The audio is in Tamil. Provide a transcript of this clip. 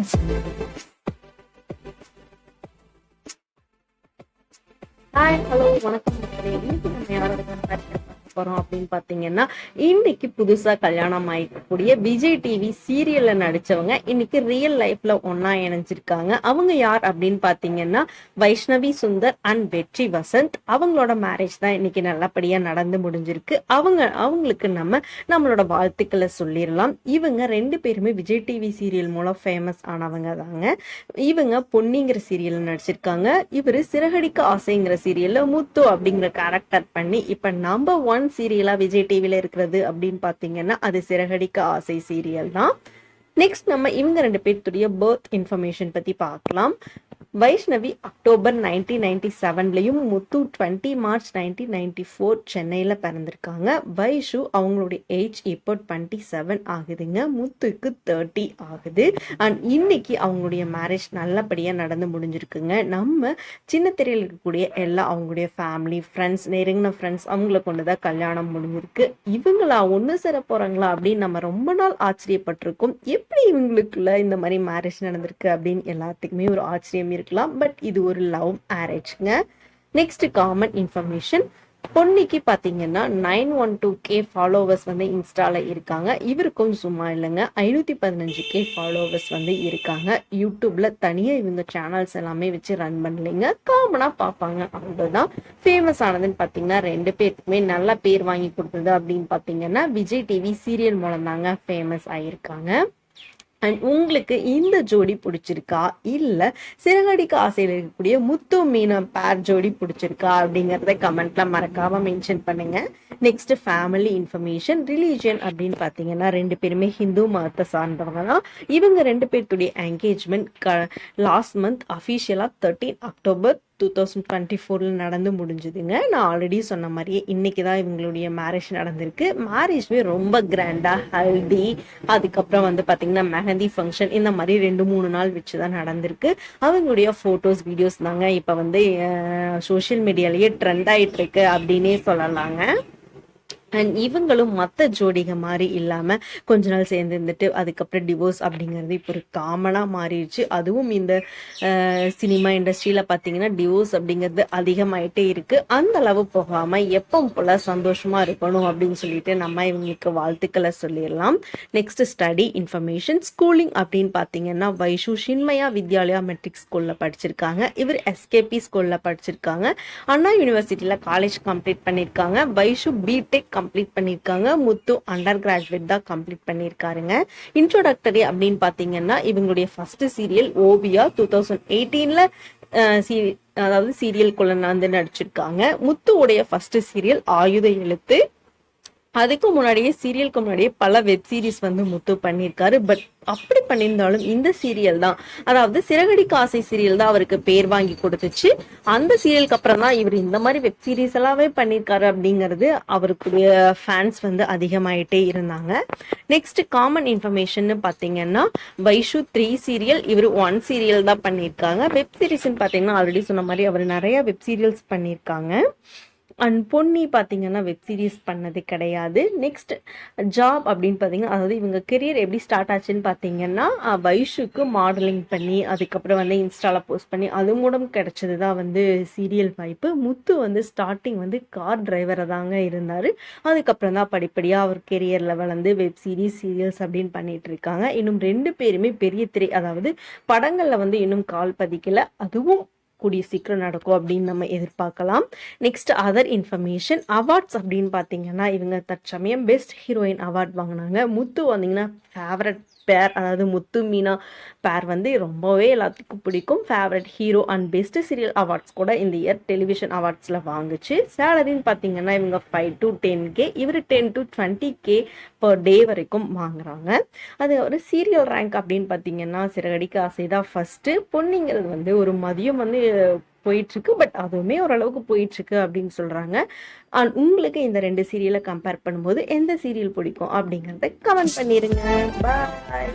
ஹாய் ஹலோ வணக்கம். இன்னைக்கு நம்ம யாரோட கம்பேர் போறோம் அப்படின்னு பாத்தீங்கன்னா, இன்னைக்கு புதுசா கல்யாணம் ஆயிக்கக்கூடிய விஜய் டிவி சீரியல்ல நடிச்சவங்க இன்னைக்கு ரியல் லைஃப்ல ஒன்னா இணைஞ்சிருக்காங்க. அவங்க யார் அப்படின்னு பாத்தீங்கன்னா வைஷ்ணவி சுந்தர் அண்ட் வெற்றி வசந்த். அவங்களோட மேரேஜ் தான் இன்னைக்கு நல்லபடியா நடந்து முடிஞ்சிருக்கு. அவங்களுக்கு நம்மளோட வாழ்த்துக்களை சொல்லிடலாம். இவங்க ரெண்டு பேருமே விஜய் டிவி சீரியல் மூலம் ஃபேமஸ் ஆனவங்க தாங்க. இவங்க பொன்னிங்கிற சீரியல் நடிச்சிருக்காங்க. இவரு சிறகடிக்க ஆசைங்கிற சீரியல்ல முத்து அப்படிங்கிற கேரக்டர் பண்ணி இப்ப நம்பர் 1 சீரியலா விஜய் டிவில இருக்கிறது அப்படின்னு பாத்தீங்கன்னா அது சிறகடிக்க ஆசை சீரியல் தான். நெக்ஸ்ட் நம்ம இவங்க ரெண்டு பேர்த்துடைய பர்த் இன்ஃபர்மேஷன் பத்தி பார்க்கலாம். வைஷ்ணவி அக்டோபர் 1997லயும் முத்து 20 மார்ச் 1994 சென்னையில பிறந்திருக்காங்க. வைஷு அவங்களுடைய ஏஜ் இப்போ 27 ஆகுதுங்க. முத்துக்கு 30 ஆகுது. அண்ட் இன்னைக்கு அவங்களுடைய மேரேஜ் நல்லபடியா நடந்து முடிஞ்சிருக்குங்க. நம்ம சின்ன திரையில் இருக்கக்கூடிய எல்லா அவங்களுடைய ஃபேமிலி ஃப்ரெண்ட்ஸ், நெருங்கின ஃப்ரெண்ட்ஸ் அவங்கள கொண்டுதான் கல்யாணம் முடிஞ்சிருக்கு. இவங்களா ஒண்ணு சேர போறாங்களா அப்படின்னு நம்ம ரொம்ப நாள் ஆச்சரியப்பட்டிருக்கோம். எப்படி இவங்களுக்குள்ள இந்த மாதிரி மேரேஜ் நடந்திருக்கு அப்படின்னு எல்லாத்துக்குமே ஒரு ஆச்சரியம் இருக்கலாம். பட் இது ஒரு லவ் மேரேஜ்ங்க. Next common information. பொன்னிக்கு பாத்தீங்கன்னா 912K ஃபாலோவர்ஸ் வந்து இன்ஸ்டால இருக்காங்க. இவருக்கும் சும்மா இல்லைங்க, 515K ஃபாலோவர்ஸ் வந்து இருக்காங்க. யூடியூப்ல தனியா இவங்க சேனல்ஸ் எல்லாமே வச்சு ரன் பண்ணலைங்க, காமனா பார்ப்பாங்க. அவ்வளவுதான். ஃபேமஸ் ஆனதுன்னு பாத்தீங்கன்னா ரெண்டு பேருக்குமே நல்ல பேர் வாங்கி கொடுத்தது அப்படின்னு பாத்தீங்கன்னா விஜய் டிவி சீரியல் மூலம் தாங்க ஃபேமஸ் ஆயிருக்காங்க. அண்ட் உங்களுக்கு இந்த ஜோடி பிடிச்சிருக்கா இல்ல சிறகடிக்க ஆசையில் இருக்கக்கூடிய முத்து மீனா பேர் ஜோடி பிடிச்சிருக்கா அப்படிங்கறத கமெண்ட்ல மறக்காம மென்ஷன் பண்ணுங்க. Next family information. ரிலீஜியன் அப்படின்னு பாத்தீங்கன்னா ரெண்டு பேருமே ஹிந்து மதத்தை சார்ந்தவங்க தான். இவங்க ரெண்டு பேர்த்துடைய என்கேஜ்மெண்ட் லாஸ்ட் மந்த் அஃபிஷியலா 13 அக்டோபர் 2024 நடந்து முடிஞ்சுதுங்க. நான் ஆல்ரெடி சொன்ன மாதிரியே இன்னைக்கு தான் இவங்களுடைய மேரேஜ் நடந்திருக்கு. மேரேஜ்மே ரொம்ப கிராண்டா ஹல்தி, அதுக்கப்புறம் வந்து பாத்தீங்கன்னா மெஹந்தி ஃபங்க்ஷன், இந்த மாதிரி 2-3 நாள் வச்சுதான் நடந்திருக்கு. அவங்களுடைய போட்டோஸ் வீடியோஸ் தாங்க இப்ப வந்து சோசியல் மீடியாலயே ட்ரெண்ட் ஆயிட்டு இருக்கு அப்படின்னே சொல்லலாங்க. அண்ட் இவங்களும் மற்ற ஜோடிக மாதிரி இல்லாம கொஞ்ச நாள் சேர்ந்து இருந்துட்டு அதுக்கப்புறம் டிவோர்ஸ் அப்படிங்கிறது இப்போ ஒரு காமனா மாறிடுச்சு. அதுவும் இந்த சினிமா இண்டஸ்ட்ரியில பாத்தீங்கன்னா டிவோர்ஸ் அப்படிங்கிறது அதிகமாயிட்டே இருக்கு. அந்த அளவு போகாம எப்பவும் போல சந்தோஷமா இருக்கணும் அப்படின்னு சொல்லிட்டு நம்ம இவங்களுக்கு வாழ்த்துக்களை சொல்லிடலாம். Next study information. ஸ்கூலிங் அப்படின்னு பாத்தீங்கன்னா வைஷு சின்மயா வித்யாலயா மெட்ரிக் ஸ்கூல்ல படிச்சிருக்காங்க. இவர் எஸ்கேபி ஸ்கூல்ல படிச்சிருக்காங்க. அண்ணா யூனிவர்சிட்டியில காலேஜ் கம்ப்ளீட் பண்ணிருக்காங்க. வைஷு பிடெக் கம்ப்ளீட் பண்ணிருக்காங்க. முத்து அண்டர் கிராஜுவேட் தான் கம்ப்ளீட் பண்ணிருக்காருங்க. இன்ட்ரோடக்டரி அப்படின்னு பாத்தீங்கன்னா இவங்களுடைய ஃபர்ஸ்ட் சீரியல் ஓவியா 2018ல அதாவது சீரியல்குள்ள வந்து நடிச்சிருக்காங்க. முத்துவுடைய ஃபர்ஸ்ட் சீரியல் ஆயுத எழுத்து. அதுக்கு முன்னாடியே சீரியலுக்கு முன்னாடியே பல வெப் சீரிஸ் வந்து முத்து பண்ணியிருக்காரு. பட் அப்படி பண்ணியிருந்தாலும் இந்த சீரியல் தான், அதாவது சிறகடிக்க ஆசை சீரியல் தான் அவருக்கு பேர் வாங்கி கொடுத்துச்சு. அந்த சீரியலுக்கு அப்புறம் தான் இவர் இந்த மாதிரி வெப் சீரிஸ் எல்லாமே பண்ணியிருக்காரு அப்படிங்கிறது அவருக்குரிய ஃபேன்ஸ் வந்து அதிகமாயிட்டே இருந்தாங்க. நெக்ஸ்ட் காமன் இன்ஃபர்மேஷன் பாத்தீங்கன்னா வைஷு 3 சீரியல், இவர் 1 சீரியல் தான் பண்ணியிருக்காங்க. வெப் சீரிஸ்ன்னு பாத்தீங்கன்னா ஆல்ரெடி சொன்ன மாதிரி அவர் நிறைய வெப் சீரியல்ஸ் பண்ணியிருக்காங்க. அண்ட் பொன்னி பார்த்தீங்கன்னா வெப் சீரிஸ் பண்ணது கிடையாது. நெக்ஸ்ட் ஜாப் அப்படின்னு பார்த்தீங்கன்னா அதாவது இவங்க கெரியர் எப்படி ஸ்டார்ட் ஆச்சுன்னு பார்த்தீங்கன்னா வைஷுக்கு மாடலிங் பண்ணி அதுக்கப்புறம் வந்து இன்ஸ்டாவில் போஸ்ட் பண்ணி அது மூலம் கிடைச்சது தான் வந்து சீரியல் வாய்ப்பு. முத்து வந்து ஸ்டார்டிங் வந்து கார் டிரைவராக தாங்க இருந்தார். அதுக்கப்புறம் தான் படிப்படியாக அவர் கெரியரில் வளர்ந்து வெப் சீரிஸ் சீரியல்ஸ் அப்படின்னு பண்ணிட்டு இருக்காங்க. இன்னும் ரெண்டு பேருமே பெரிய திரை அதாவது படங்களில் வந்து இன்னும் கால் பதிக்கல, அதுவும் கூடிய சீக்கிரம் நடக்கும் அப்படின்னு நம்ம எதிர்பார்க்கலாம். Next other information. அவார்ட்ஸ் அப்படின்னு பார்த்தீங்கன்னா இவங்க தற்சமயம் பெஸ்ட் ஹீரோயின் அவார்ட் வாங்கினாங்க. முத்து வந்தீங்கன்னா ஃபேவரட் பேர், அதாவது முத்து மீனா பேர் வந்து ரொம்பவே எல்லாத்துக்கும் பிடிக்கும். Favourite hero and best serial awards கூட இந்த இயர் டெலிவிஷன் அவார்ட்ஸில் வாங்குச்சு. சேலரின்னு பார்த்தீங்கன்னா இவங்க 5 to 10K, இவர் 10 to 20K பர் டே வரைக்கும் வாங்குறாங்க. அது ஒரு சீரியல் ரேங்க் அப்படின்னு பார்த்தீங்கன்னா சிறகடிக்க ஆசை தான் ஃபர்ஸ்ட். பொன்னிங்கிறது வந்து ஒரு மதியம் வந்து போயிட்டு இருக்கு. பட் அதுவுமே ஓரளவுக்கு போயிட்டு இருக்கு அப்படின்னு சொல்றாங்க. உங்களுக்கு இந்த ரெண்டு சீரியலை கம்பேர் பண்ணும்போது எந்த சீரியல் பிடிக்கும் அப்படிங்கறத கமெண்ட் பண்ணிருங்க. பாய்.